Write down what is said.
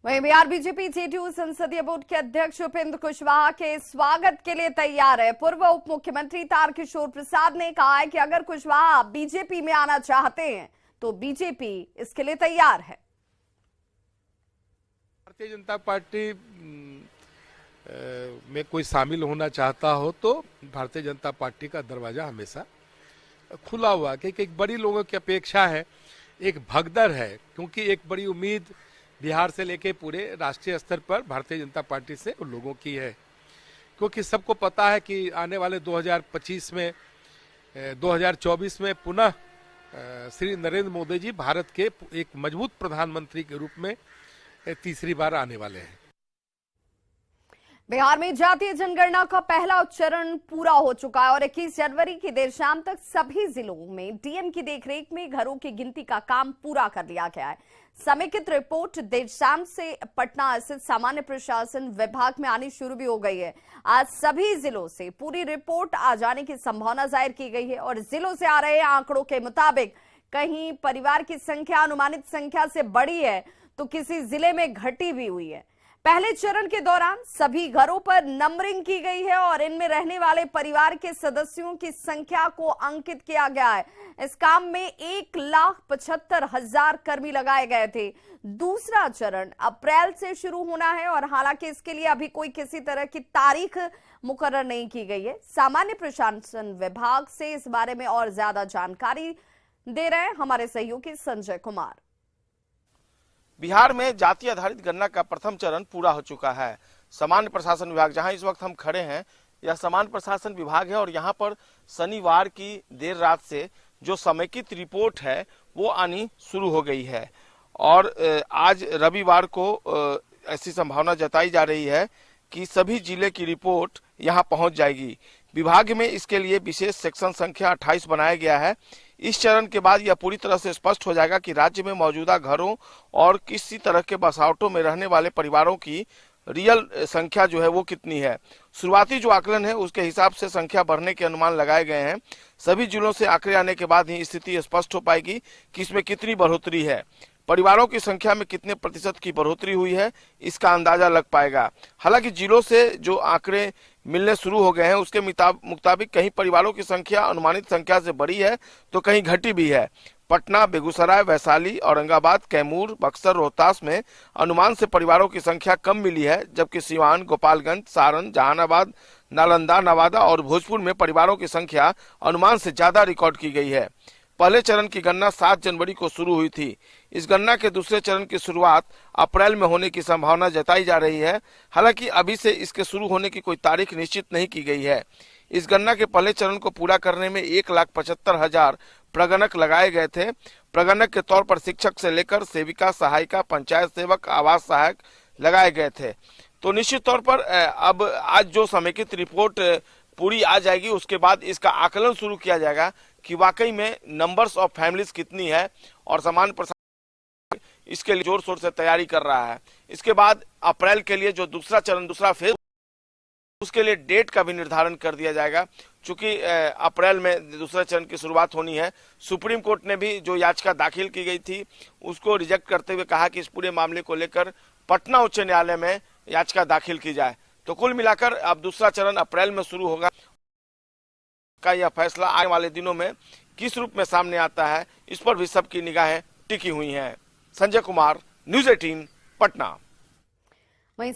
वहीं Bihar BJP JDU संसदीय board के अध्यक्ष उपेंद्र कुशवाहा के स्वागत के लिए तैयार है। पूर्व उप मुख्यमंत्री तारकिशोर प्रसाद ने कहा है कि अगर कुशवाहा बीजेपी में आना चाहते हैं तो बीजेपी इसके लिए तैयार है। भारतीय जनता पार्टी में कोई शामिल होना चाहता हो तो भारतीय जनता पार्टी का दरवाजा हमेशा खुला हुआ, क्योंकि एक बड़ी लोगों की अपेक्षा है, एक भगदड़ है, क्योंकि एक बड़ी उम्मीद बिहार से लेके पूरे राष्ट्रीय स्तर पर भारतीय जनता पार्टी से उन लोगों की है। क्योंकि सबको पता है कि आने वाले 2025 में 2024 में पुनः श्री नरेंद्र मोदी जी भारत के एक मजबूत प्रधानमंत्री के रूप में तीसरी बार आने वाले हैं। बिहार में जातीय जनगणना का पहला चरण पूरा हो चुका है और 21 जनवरी की देर शाम तक सभी जिलों में डीएम की देखरेख में घरों की गिनती का काम पूरा कर लिया गया है। समेकित रिपोर्ट देर शाम से पटना स्थित सामान्य प्रशासन विभाग में आनी शुरू भी हो गई है। आज सभी जिलों से पूरी रिपोर्ट आ जाने की संभावना जाहिर की गई है और जिलों से आ रहे आंकड़ों के मुताबिक कहीं परिवार की संख्या अनुमानित संख्या से बढ़ी है तो किसी जिले में घटी भी हुई है। पहले चरण के दौरान सभी घरों पर नंबरिंग की गई है और इनमें रहने वाले परिवार के सदस्यों की संख्या को अंकित किया गया है। इस काम में 1,75,000 कर्मी लगाए गए थे। दूसरा चरण अप्रैल से शुरू होना है और हालांकि इसके लिए अभी कोई किसी तरह की तारीख मुकर्रर नहीं की गई है। सामान्य प्रशासन विभाग से इस बारे में और ज्यादा जानकारी दे रहे हैं हमारे सहयोगी संजय कुमार। बिहार में जाति आधारित गणना का प्रथम चरण पूरा हो चुका है। सामान्य प्रशासन विभाग, जहां इस वक्त हम खड़े हैं, यह सामान्य प्रशासन विभाग है और यहां पर शनिवार की देर रात से जो समेकित रिपोर्ट है वो आनी शुरू हो गई है और आज रविवार को ऐसी संभावना जताई जा रही है कि सभी जिले की रिपोर्ट यहां पहुंच जाएगी। विभाग में इसके लिए विशेष सेक्शन संख्या 28 बनाया गया है। इस चरण के बाद यह पूरी तरह से स्पष्ट हो जाएगा कि राज्य में मौजूदा घरों और किसी तरह के बसावटों में रहने वाले परिवारों की रियल संख्या जो है वो कितनी है। शुरुआती जो आकलन है उसके हिसाब से संख्या बढ़ने के अनुमान लगाए गए हैं। सभी जिलों से आंकड़े आने के बाद ही स्थिति स्पष्ट हो पाएगी कि इसमें कितनी बढ़ोतरी है, परिवारों की संख्या में कितने प्रतिशत की बढ़ोतरी हुई है, इसका अंदाजा लग पाएगा। हालांकि जिलों से जो आंकड़े मिलने शुरू हो गए हैं उसके मुताबिक कहीं परिवारों की संख्या अनुमानित संख्या से बढ़ी है तो कहीं घटी भी है। पटना, बेगूसराय, वैशाली, औरंगाबाद, कैमूर, बक्सर, रोहतास में अनुमान से परिवारों की संख्या कम मिली है, जबकि सिवान, गोपालगंज, सारण, जहानाबाद, नालंदा, नवादा और भोजपुर में परिवारों की संख्या अनुमान से ज्यादा रिकॉर्ड की गई है। पहले चरण की गणना 7 जनवरी को शुरू हुई थी। इस गणना के दूसरे चरण की शुरुआत अप्रैल में होने की संभावना जताई जा रही है। हालांकि अभी से इसके शुरू होने की कोई तारीख निश्चित नहीं की गई है। इस गणना के पहले चरण को पूरा करने में 1,75,000 प्रगणक लगाए गए थे। प्रगणक के तौर पर शिक्षक से लेकर सेविका, सहायिका, पंचायत सेवक, आवास सहायक लगाए गए थे। तो निश्चित तौर पर अब आज जो समेकित रिपोर्ट पूरी आ जाएगी उसके बाद इसका आकलन शुरू किया जाएगा कि वाकई में नंबर्स ऑफ फैमिलीज कितनी है और सामान्य प्रशासन इसके लिए जोर शोर से तैयारी कर रहा है। इसके बाद अप्रैल के लिए जो दूसरा चरण, दूसरा फेज, उसके लिए डेट का भी निर्धारण कर दिया जाएगा। चूंकि अप्रैल में दूसरे चरण की शुरुआत होनी है। सुप्रीम कोर्ट ने भी जो याचिका दाखिल की गई थी उसको रिजेक्ट करते हुए कहा कि इस पूरे मामले को लेकर पटना उच्च न्यायालय में याचिका दाखिल की जाए। तो कुल मिलाकर अब दूसरा चरण अप्रैल में शुरू होगा का यह फैसला आने वाले दिनों में किस रूप में सामने आता है, इस पर भी सबकी निगाहें टिकी हुई हैं। संजय कुमार, न्यूज़ 18, पटना। वहीं